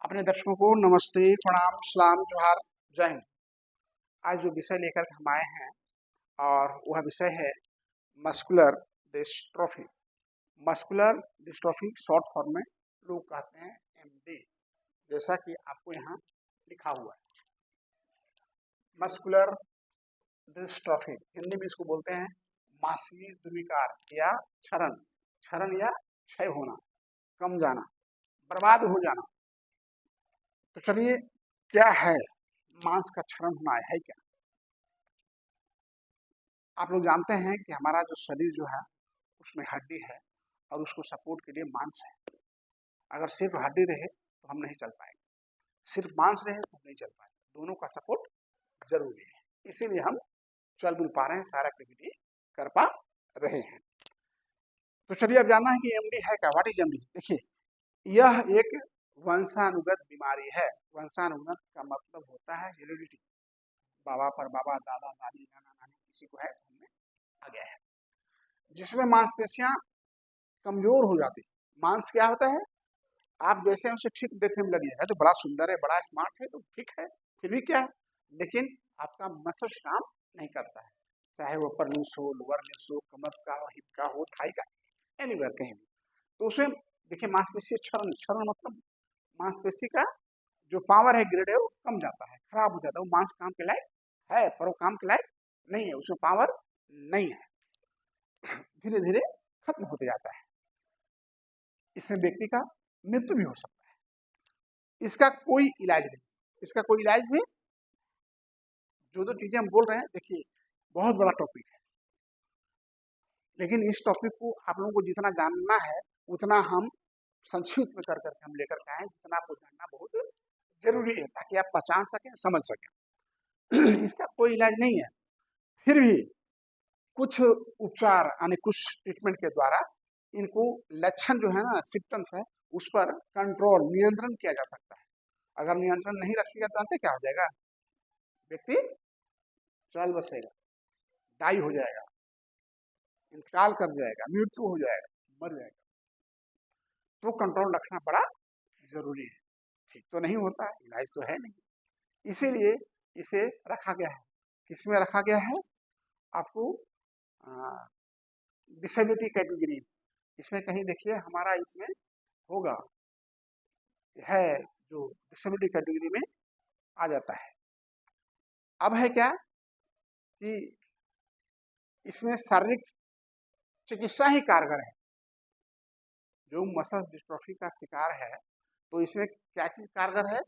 अपने दर्शकों को नमस्ते, प्रणाम, सलाम, जोहार, जय हिंद। आज जो विषय लेकर के हम आए हैं और वह विषय है muscular dystrophy. Muscular dystrophy short form में लोग कहते हैं एमडी, जैसा कि आपको यहाँ लिखा हुआ है। मस्कुलर डिस्ट्रॉफी हिंदी में इसको बोलते हैं मांसपेशी दुर्विकार या क्षरण। क्षरण या क्षय होना, कम जाना, बर्बाद हो जाना। तो चलिए, क्या है मांस का क्षरण होना है क्या? आप लोग जानते हैं कि हमारा जो शरीर जो है उसमें हड्डी है और उसको सपोर्ट के लिए मांस है। अगर सिर्फ हड्डी रहे तो हम नहीं चल पाएंगे, सिर्फ मांस रहे तो हम नहीं चल पाएंगे। दोनों का सपोर्ट जरूरी है, इसीलिए हम चल बुल पा रहे हैं, सारा एक्टिविटी कर पा रहे हैं। तो चलिए, अब जानना है कि एमडी है क्या। What is MD? देखिए, यह एक वंशानुगत बीमारी है। वंशानुगत का मतलब होता है हेरिडिटी, बाबा पर बाबा, दादा दादी, नाना नानी, किसी को है तो हमने आ गया है, जिसमें मांसपेशियां कमजोर हो जाती है। मांस क्या होता है, आप जैसे उसे ठीक देखने में लगे है तो बड़ा सुंदर है, बड़ा स्मार्ट है तो ठीक है, फिर भी क्या है, लेकिन आपका मसल काम नहीं करता है। चाहे वो अपर लिम्स हो, लोअर लिम्स हो, कमर का हो, हिप का हो, थाई का, एनीवेयर कहीं भी। तो उसमें देखिए मांसपेशी क्षरण, क्षरण मतलब मांसपेशी का जो पावर है, ग्रेड है, वो कम जाता है, खराब हो जाता है। वो मांस काम के लायक है पर वो काम के लायक नहीं है, उसमें पावर नहीं है, धीरे धीरे खत्म होते जाता है। इसमें व्यक्ति का मृत्यु भी हो सकता है। इसका कोई इलाज नहीं, इसका कोई इलाज है। जो चीजें हम बोल रहे हैं, देखिए बहुत बड़ा टॉपिक है, लेकिन इस टॉपिक को आप लोगों को जितना जानना है उतना हम संक्षिप्त में कर करके हम लेकर के आए। जितना आपको जानना बहुत जरूरी है ताकि आप पहचान सकें, समझ सकें। इसका कोई इलाज नहीं है, फिर भी कुछ उपचार यानी कुछ ट्रीटमेंट के द्वारा इनको लक्षण जो है ना, सिम्टम्स है, उस पर कंट्रोल, नियंत्रण किया जा सकता है। अगर नियंत्रण नहीं रखिएगा तो अंत क्या हो जाएगा, व्यक्ति चल बसेगा, डाई हो जाएगा, इंतकाल कर जाएगा, मृत्यु हो जाएगा, मर जाएगा। तो कंट्रोल रखना बड़ा जरूरी है। ठीक तो नहीं होता, इलाज तो है नहीं, इसीलिए इसे रखा गया है। किसमें रखा गया है? आपको डिसेबिलिटी कैटेगरी, इसमें कहीं देखिए हमारा इसमें होगा, है जो डिसेबिलिटी कैटेगरी में आ जाता है। अब है क्या कि इसमें शारीरिक चिकित्सा ही कारगर है। जो मसल्स डिस्ट्रॉफी का शिकार है तो इसमें क्या चीज कारगर है?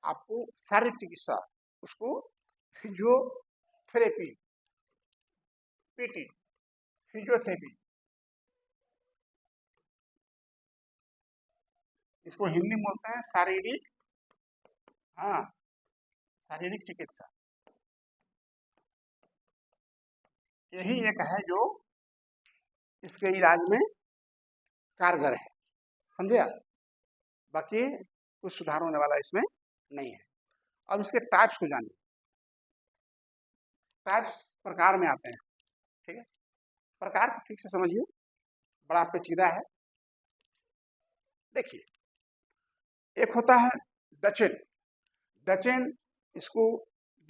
आपको शारीरिक चिकित्सा, उसको फिजियोथेरेपी, पीटी, फिजियोथेरेपी, इसको हिंदी में बोलते हैं शारीरिक, हाँ, शारीरिक चिकित्सा। यही एक है जो इसके इलाज में कारगर है, समझे आप? बाकी कुछ सुधार होने वाला इसमें नहीं है। अब इसके टाइप्स को जानिए। टाइप्स प्रकार में आते हैं, ठीक है? प्रकार को ठीक से समझिए, बड़ा पेचीदा है। देखिए, एक होता है डचेन। डचेन, इसको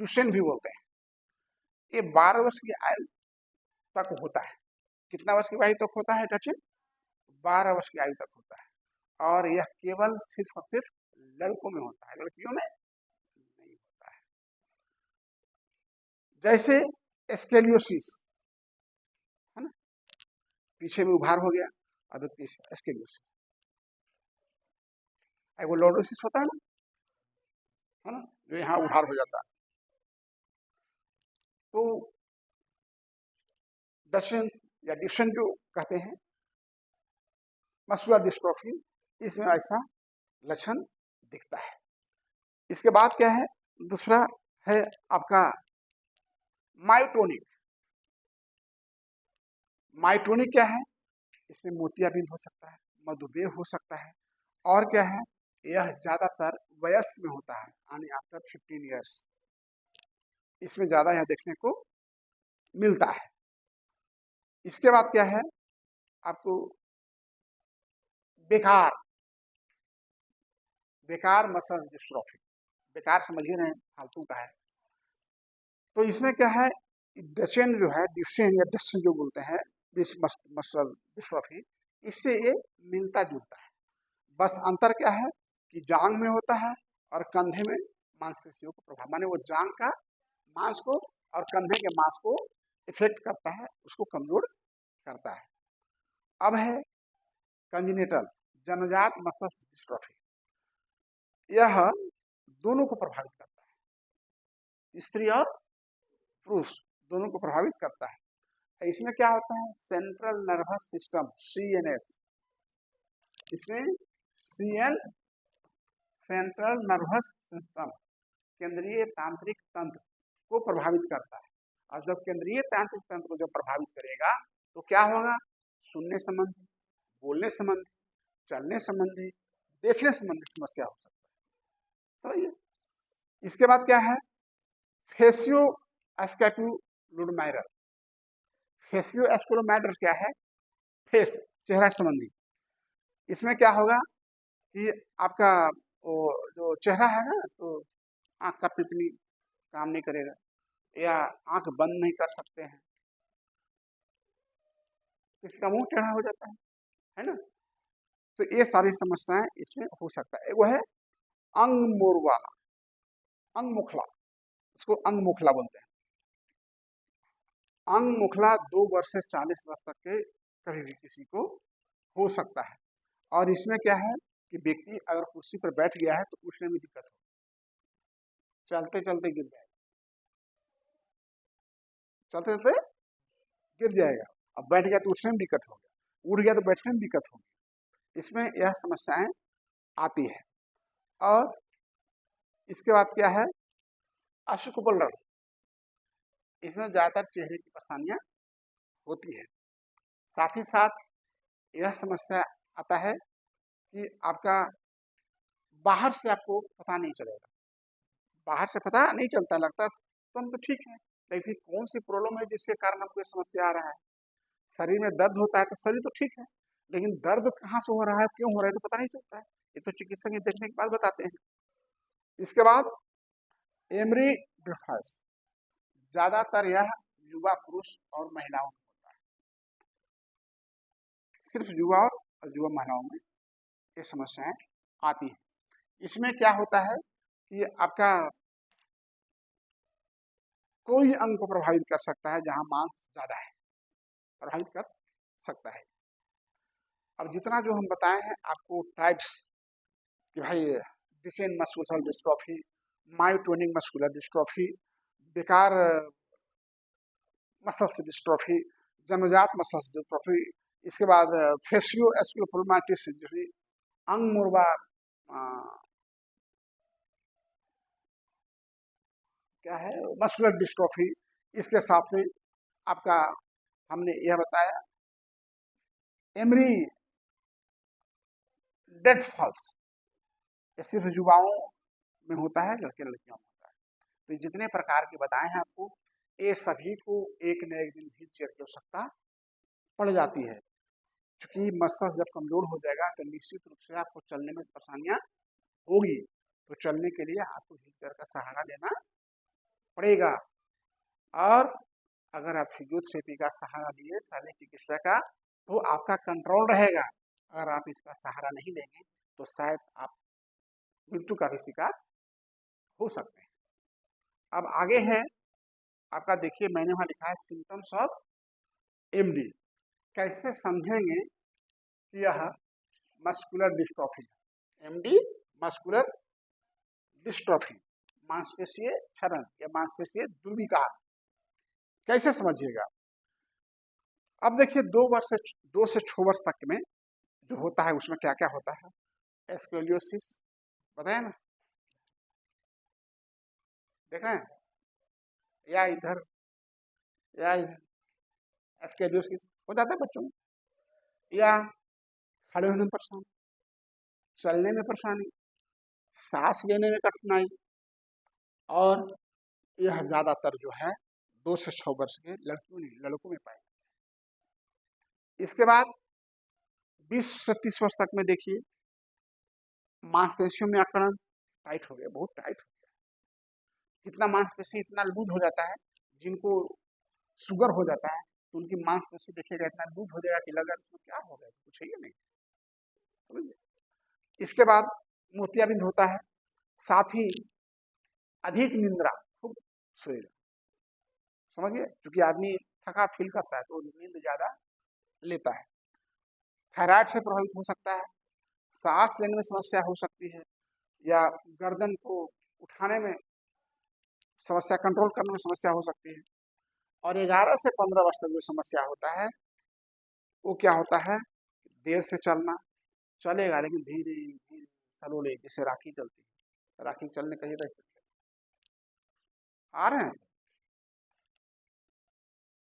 डुशेन भी बोलते हैं। ये 12 वर्ष की आयु तक होता है। कितना वर्ष की आयु तक होता है डचेन? 12 वर्ष की आयु तक होता है। और यह केवल सिर्फ और सिर्फ लड़कों में होता है, लड़कियों में नहीं होता है। जैसे एस्केलियोसिस है ना, पीछे में उभार हो गया, अब एस्केलियोसिस। वो लॉर्डोसिस होता है ना, जो यहाँ उभार हो जाता है। तो डचेन या डिशन जो कहते हैं, मस्कुलर डिस्ट्रॉफी, इसमें ऐसा लक्षण दिखता है। इसके बाद क्या है? दूसरा है आपका मायोटोनिक। मायोटोनिक क्या है? इसमें मोतियाबिंद हो सकता है, मधुमेह हो सकता है, और क्या है, यह ज्यादातर वयस्क में होता है, यानी आफ्टर 15 ईयर्स इसमें ज्यादा यह देखने को मिलता है। इसके बाद क्या है आपको बेकार, बेकार मसल डिस्ट्रॉफी, बेकार समझ ही रहे हैं, फालतू का है। तो इसमें क्या है, डचेन जो है, ड्यूशेन या डचेन जो बोलते हैं, मसल डिस्ट्रॉफी, इससे ये मिलता जुलता है। बस अंतर क्या है कि जांग में होता है और कंधे में मांसपेशियों को प्रभाव, माने वो जांग का मांस को और कंधे के मांस को इफेक्ट करता है, उसको कमजोर करता है। अब है कंजेनिटल जन्मजात मसल डिस्ट्रॉफी, यह दोनों को प्रभावित करता है, स्त्री और पुरुष दोनों को प्रभावित करता है। इसमें क्या होता है, सेंट्रल नर्वस सिस्टम CNS, इसमें CN सेंट्रल नर्वस सिस्टम, केंद्रीय तांत्रिक तंत्र को प्रभावित करता है। और जब केंद्रीय तांत्रिक तंत्र को जब प्रभावित करेगा तो क्या होगा, सुनने संबंधी, बोलने संबंधी, चलने संबंधी, देखने संबंधी समस्या हो सकता है। समझिए। इसके बाद क्या है, फेसियो एस्कैपुलोमाइडल। फेसियो एस्कुलोमाइडल क्या है, फेस, चेहरा संबंधी। इसमें क्या होगा कि आपका वो जो चेहरा है ना, तो आंख का पिपली काम नहीं करेगा या आंख बंद नहीं कर सकते हैं, किसी का मुंह टेढ़ा हो जाता है ना। तो ये सारी समस्याएं इसमें हो सकता है। वो है अंग मोड़ वाला, अंग मुखला, इसको अंग मुखला बोलते हैं। अंग मुखला 2 वर्ष से 40 वर्ष तक के कभी भी किसी को हो सकता है। और इसमें क्या है कि व्यक्ति अगर कुर्सी पर बैठ गया है तो उठने में दिक्कत हो, चलते चलते गिर जाएगा, चलते चलते गिर जाएगा। अब बैठ गया तो उठने में दिक्कत होगी, उठ गया तो बैठने में दिक्कत होगी। इसमें यह समस्याएं आती है। और इसके बाद क्या है, अशुकुबल, इसमें ज्यादातर चेहरे की परेशानियां होती है। साथ ही साथ यह समस्या आता है कि आपका बाहर से आपको पता नहीं चलेगा, बाहर से पता नहीं चलता, लगता तो हम तो ठीक है, लेकिन कौन सी प्रॉब्लम है जिसके कारण हमको ये समस्या आ रहा है। शरीर में दर्द होता है तो शरीर तो ठीक है, लेकिन दर्द कहाँ से हो रहा है, क्यों हो रहा है, तो पता नहीं चलता है। ये तो चिकित्सक देखने के बाद बताते हैं। इसके बाद एमरी डिफाइस, ज्यादातर यह युवा पुरुष और महिलाओं में होता है, सिर्फ युवा और युवा महिलाओं में ये समस्याएं आती है। इसमें क्या होता है कि आपका कोई अंग को प्रभावित कर सकता है, जहां मांस ज्यादा है प्रभावित कर सकता है। अब जितना जो हम बताए हैं आपको टाइप्स कि भाई decent muscular dystrophy, myotonic muscular dystrophy, बेकार मसल डिस्ट्रॉफी, जन्मजात मसल डिस्ट्रॉफी, इसके बाद फेसियो एस्कुलोमाइटिस, अंग मुड़वा क्या है, मस्कुलर डिस्ट्रॉफी। इसके साथ में आपका हमने यह बताया एमरी डेड फॉल्स, ये सिर्फ युवाओं में होता है, लड़के लड़कियों में होता है। तो जितने प्रकार के बताए हैं आपको, ये सभी को एक न एक दिन व्हील चेयर की आवश्यकता पड़ जाती है। क्योंकि मसल जब कमजोर हो जाएगा तो निश्चित रूप से आपको चलने में परेशानियां होगी। तो चलने के लिए आपको व्हील चेयर का सहारा लेना पड़ेगा। और अगर आप फिजियोथेरेपी का सहारा लिए, शल्य चिकित्सा का, तो आपका कंट्रोल रहेगा। अगर आप इसका सहारा नहीं लेंगे तो शायद आप मृत्यु का भी शिकार हो सकते हैं। अब आगे है आपका, देखिए मैंने वहां लिखा है सिम्टम्स ऑफ एमडी। कैसे समझेंगे कि यह मस्कुलर डिस्ट्रॉफी है। एमडी मस्कुलर डिस्ट्रॉफी, मांसपेशीय क्षरण या मांसपेशीय दुर्विकार, कैसे समझिएगा। अब देखिए 2 से 6 वर्ष तक में जो होता है उसमें क्या क्या होता है, एस्क्लेरोसिस बताया ना, देख रहे हैं, या इधर या इधर एस्क्लेरोसिस हो जाता है बच्चों में, या खड़े होने में परेशानी, चलने में परेशानी, सांस लेने में कठिनाई। और यह ज्यादातर जो है 2 से 6 वर्ष के लड़कियों ने, लड़कों में पाए। इसके बाद 20 से 30 वर्ष तक में देखिए मांसपेशियों में अकड़न टाइट हो गया, बहुत टाइट हो गया। कितना मांसपेशी इतना लूज हो जाता है, जिनको शुगर हो जाता है तो उनकी मांसपेशी देखिएगा इतना लूज हो जाएगा कि लगा इसमें क्या हो गया, कुछ है ही नहीं, समझिए। इसके बाद मोतियाबिंद होता है, साथ ही अधिक निंद्रा, खूब सोएगा, समझिए, क्योंकि आदमी थका फील करता है तो नींद ज्यादा लेता है। थायराइड से प्रभावित हो सकता है, सांस लेने में समस्या हो सकती है, या गर्दन को उठाने में समस्या, कंट्रोल करने में समस्या हो सकती है। और 11 से 15 वर्ष तक जो समस्या होता है वो क्या होता है, देर से चलना, चलेगा लेकिन धीरे धीरे स्लोली, जैसे राखी चलती है, राखी चलने कहीं रह सकते आ रहे हैं,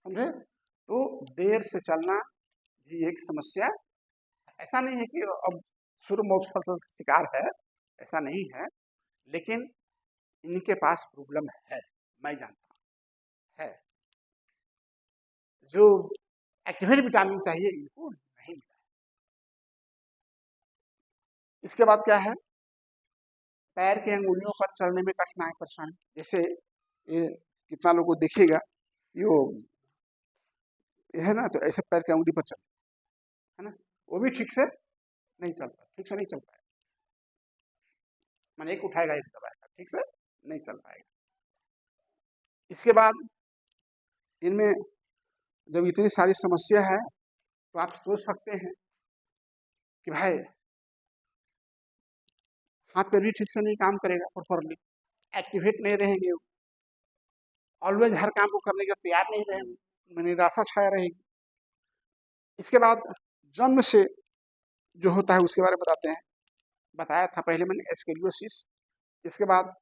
समझे। तो देर से चलना भी एक समस्या, ऐसा नहीं है कि अब शुरू मौत का शिकार है, ऐसा नहीं है, लेकिन इनके पास प्रॉब्लम है, मैं जानता हूँ है। जो एक्टिवेट विटामिन चाहिए इनको नहीं मिला। इसके बाद क्या है, पैर के अंगुलियों पर चलने में कठिनाई परेशानी, जैसे ये कितना लोगों को दिखेगा, यो ये है ना, तो ऐसे पैर के अंगुली पर चल, है ना, वो भी ठीक से नहीं चल पाए, ठीक से नहीं चल पाएगा, मैंने एक उठाएगा एक दबाएगा, ठीक से नहीं चल पाएगा। इसके बाद इनमें जब इतनी सारी समस्या है तो आप सोच सकते हैं कि भाई हाथ पैर भी ठीक से नहीं काम करेगा, प्रॉपरली एक्टिवेट नहीं रहेंगे, ऑलवेज हर काम को करने के तैयार नहीं रहेंगे, निराशा छाया रहेगी। इसके बाद जन्म से जो होता है उसके बारे में बताते हैं, बताया था पहले मैंने, एस्केलियोसिस। इसके बाद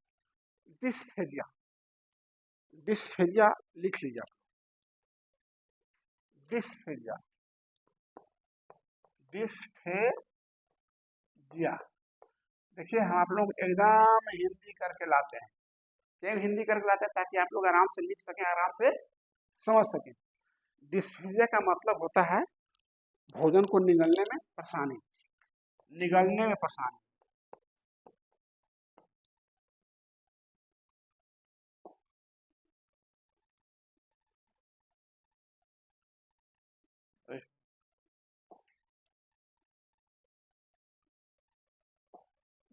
डिस्फेजिया, डिस्फेजिया लिख लीजिए, डिस्फेजिया, डिस्फेजिया। देखिए हम आप लोग एकदम हिंदी करके लाते हैं, क्यों हिंदी करके लाते हैं, ताकि आप लोग आराम से लिख सकें, आराम से समझ सकें। डिस्फेजिया का मतलब होता है भोजन को निगलने में परेशानी, निगलने में परेशानी।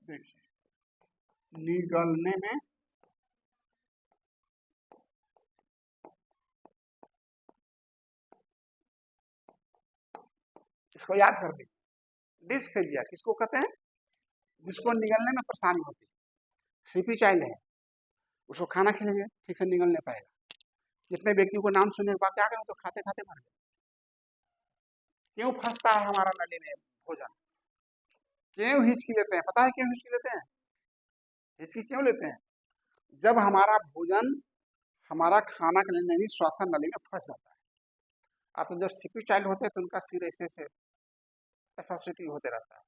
देखिए निगलने में, इसको याद कर लीजिए, डिस्फेजिया किसको कहते हैं, जिसको निगलने में परेशानी होती है। सीपी चाइल्ड है, उसको खाना खिलाइए ठीक से निगल नहीं पाएगा। कितने व्यक्तियों को नाम सुनने के बाद क्या करें, तो खाते खाते मर गए। क्यों फंसता है हमारा नली में भोजन, क्यों हिचकी लेते हैं, पता है क्यों हिचकी लेते हैं, हिचकी क्यों लेते हैं, जब हमारा भोजन, हमारा खाना का नली श्वासन नली में फंस जाता है। आप तो जब सीपी चाइल्ड होते हैं तो उनका सिर ऐसे से कैपेसिटी होते रहता है,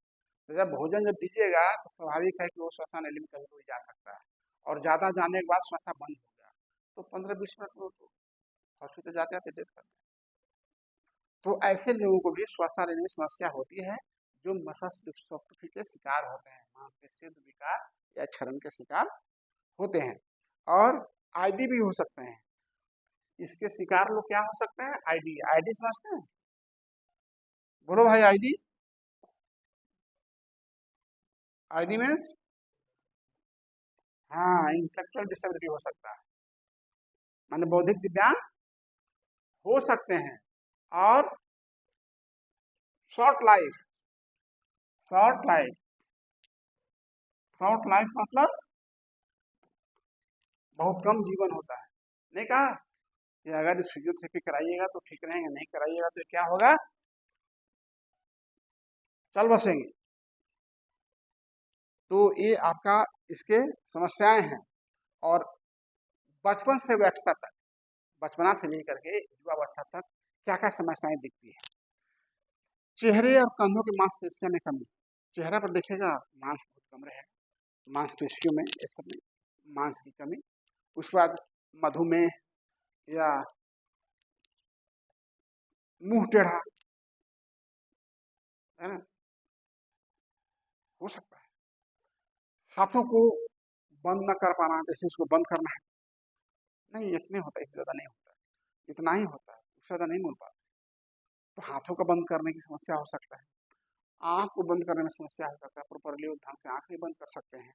तो जब भोजन जब दीजिएगा तो स्वाभाविक है कि वो श्वासन नली में कभी कोई जा सकता है, और ज्यादा जाने के बाद श्वासा बंद हो गया तो 15-20 मिनट में तो हॉस्पिटल जाते जाते डेथ कर। तो ऐसे लोगों को भी श्वास लेने में समस्या होती है, जो मस्तिष्क डिस्ट्रॉफी के शिकार होते हैं, मांसपेशी विकार या क्षरण के शिकार होते हैं, और आईडी भी हो सकते हैं। इसके शिकार लोग क्या हो सकते हैं, आईडी, आईडी समझते हैं, बोलो भाई आईडी, आईडी मीन्स, हाँ, इंटेलेक्चुअल डिसेबिलिटी हो सकता है, माने बौद्धिक दिव्यांग हो सकते हैं। और short life, short life, short life मतलब बहुत कम जीवन होता है। नहीं कहा कि अगर फिजियोथेरेपी कराइएगा तो ठीक रहेंगे, नहीं कराइएगा तो क्या होगा, चल बसेंगे। तो ये आपका इसके समस्याएं हैं। और बचपन से वयस्कता तक, बचपना से लेकर के युवावस्था तक क्या क्या समस्याएं दिखती है। चेहरे और कंधों की मांसपेशियों में कमी, चेहरा पर देखेगा मांस बहुत कम रहे, मांसपेशियों में इस सब में मांस की कमी। उसके बाद मधुमेह या मुंह टेढ़ा, है ना, हो सकता है। हाथों को बंद न कर पाना, जैसे इसको बंद करना है, नहीं इतने होता है, इससे ज्यादा नहीं होता है, इतना ही होता है, उससे ज्यादा नहीं बोल पाता। तो हाथों का बंद करने की समस्या हो सकता है, आंख को बंद करने में समस्या हो सकता है, प्रॉपरली ढंग से आंख नहीं बंद कर सकते हैं।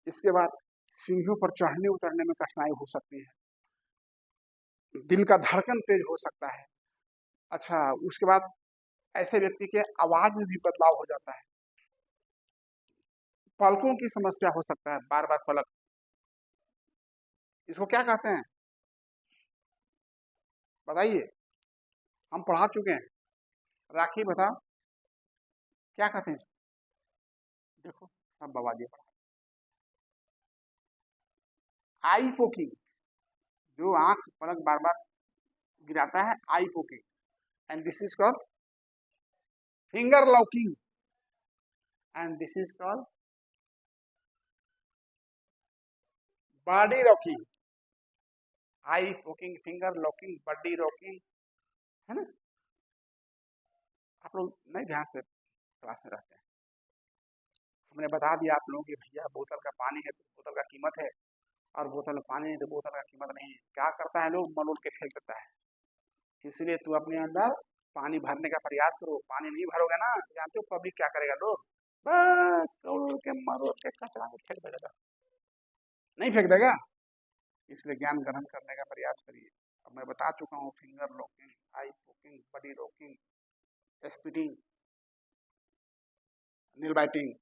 इसके बाद सीढ़ियों पर चढ़ने उतरने में कठिनाई हो सकती है, दिल का धड़कन तेज हो सकता है। अच्छा, उसके बाद ऐसे व्यक्ति के आवाज में भी बदलाव हो जाता है, पलकों की समस्या हो सकता है, बार बार पलक, इसको क्या कहते हैं बताइए, हम पढ़ा चुके हैं, राखी बताओ क्या कहते हैं इसको? देखो सब बवाल ये पढ़ा, आई पोकिंग, जो आंख पलक बार बार गिराता है, eye poking, and this is called finger locking, and this is called body rocking, eye poking, finger locking, body rocking, है ना। आप लोग नहीं ध्यान से क्लास में रहते हैं, हमने बता दिया आप लोगों की भैया बोतल का पानी है तो बोतल का कीमत है, और बोतल में पानी नहीं तो बोतल का कीमत नहीं है। क्या करता है लोग, मलोल के फेंक देता है। इसलिए तू अपने अंदर पानी भरने का प्रयास करो, पानी नहीं भरोगे ना, जानते हो पब्लिक क्या करेगा, लोग बस तोड़ के मरोड़ के कचरा में फेंक देगा, नहीं फेंक देगा। इसलिए ज्ञान ग्रहण करने का प्रयास करिए। अब मैं बता चुका हूँ, फिंगर लॉकिंग, आई पोकिंग, बॉडी रॉकिंग, स्पीडिंग, नील बाइटिंग,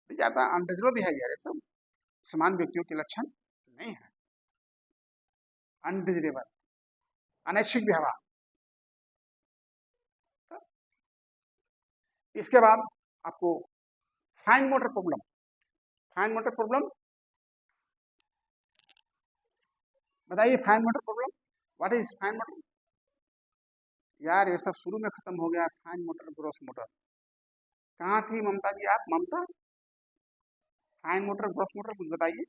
ज्यादा अनडिजर्व बिहेवियर, ये सब समान व्यक्तियों के लक्षण नहीं है। अनडिजरेबल, अनैच्छिक व्यवहार। इसके बाद आपको fine motor problem, fine motor problem बताइए, fine motor problem what is fine motor? यार ये सब शुरू में खत्म हो गया, फाइन मोटर ग्रॉस मोटर। कहाँ थी ममता जी आप, ममता, फाइन मोटर ग्रॉस मोटर कुछ बताइए।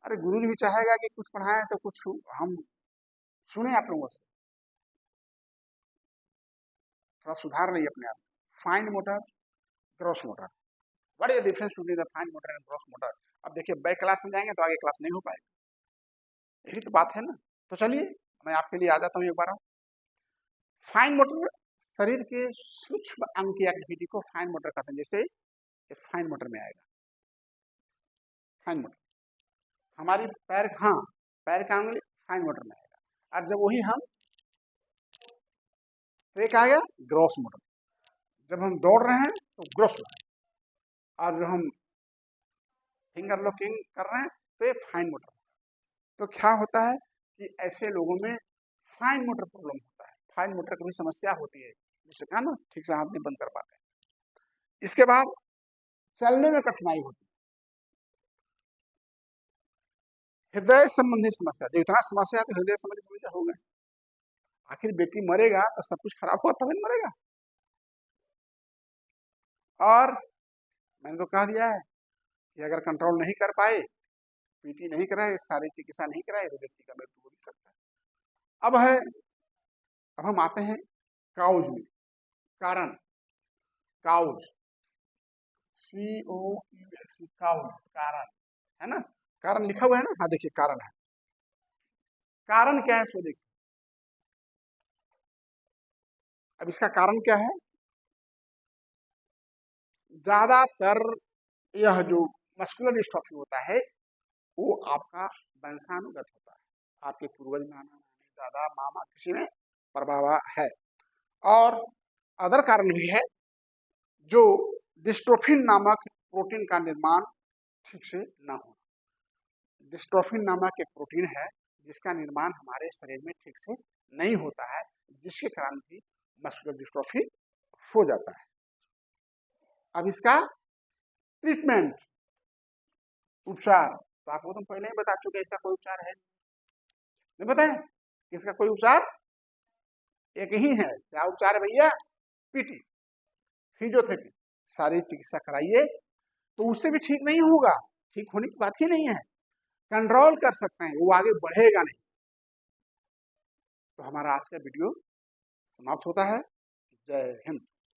अरे गुरु जी भी चाहेगा कि कुछ पढ़ाएं तो कुछ हम सुने आप लोगों से, थोड़ा सुधार रही अपने आप। Fine motor, gross motor, what is the difference between the fine motor and gross motor? अब देखिए बैक क्लास में जाएंगे तो आगे क्लास नहीं हो पाएगा, यही तो बात है ना। तो चलिए मैं आपके लिए आ जाता हूँ एक बार। फाइन मोटर शरीर के सूक्ष्म अंग की एक्टिविटी को फाइन मोटर कहते हैं, जैसे ये फाइन मोटर में आएगा, फाइन मोटर हमारी पैर, हाँ पैर का अंग फाइन मोटर में आएगा। अब जब वही हम तो एक आएगा ग्रॉस मोटर, जब हम दौड़ रहे हैं तो ग्रॉस मोटर, और जब हम फिंगर लॉकिंग कर रहे हैं तो ये फाइन मोटर। तो क्या होता है कि ऐसे लोगों में फाइन मोटर प्रॉब्लम होता है, फाइन मोटर की भी समस्या होती है, जिससे कहा ना ठीक से हाथ नहीं बंद कर पाते। इसके बाद चलने में कठिनाई होती है, हृदय संबंधी समस्या, जो इतना समस्या है तो हृदय संबंधी समस्या हो गए। आखिर व्यक्ति मरेगा तो सब कुछ खराब हुआ तभी मरेगा। और मैंने तो कह दिया है कि अगर कंट्रोल नहीं कर पाए, पीटी नहीं कराए, सारी चिकित्सा नहीं कराए, तो व्यक्ति का मृत्यु हो भी सकता है। अब हम आते हैं काउज में, कारण, काउज, COUS, काउज, कारण, है ना, कारण लिखा हुआ है ना, हाँ देखिए कारण है। कारण क्या है सो देखिए, अब इसका कारण क्या है, ज्यादातर यह जो मस्कुलर डिस्ट्रॉफी होता है वो आपका वंशानुगत होता है, आपके पूर्वज, नाना नानी, दादा, मामा, किसी में प्रभाव है। और अदर कारण भी है, जो डिस्ट्रोफिन नामक प्रोटीन का निर्माण ठीक से ना होना। डिस्ट्रोफिन नामक एक प्रोटीन है जिसका निर्माण हमारे शरीर में ठीक से नहीं होता है, जिसके कारण भी मस्कुलर डिस्ट्रोफी हो जाता है। अब इसका ट्रीटमेंट, उपचार, तो आपको तो पहले ही बता चुके इसका कोई उपचार है नहीं, बताए इसका कोई उपचार एक ही है। क्या उपचार है भैया? पीटी, फिजियोथेरेपी, सारी चिकित्सा कराइए, तो उससे भी ठीक नहीं होगा, ठीक होने की बात ही नहीं है, कंट्रोल कर सकते हैं, वो आगे बढ़ेगा नहीं। तो हमारा आज का वीडियो समाप्त होता है। जय हिंद।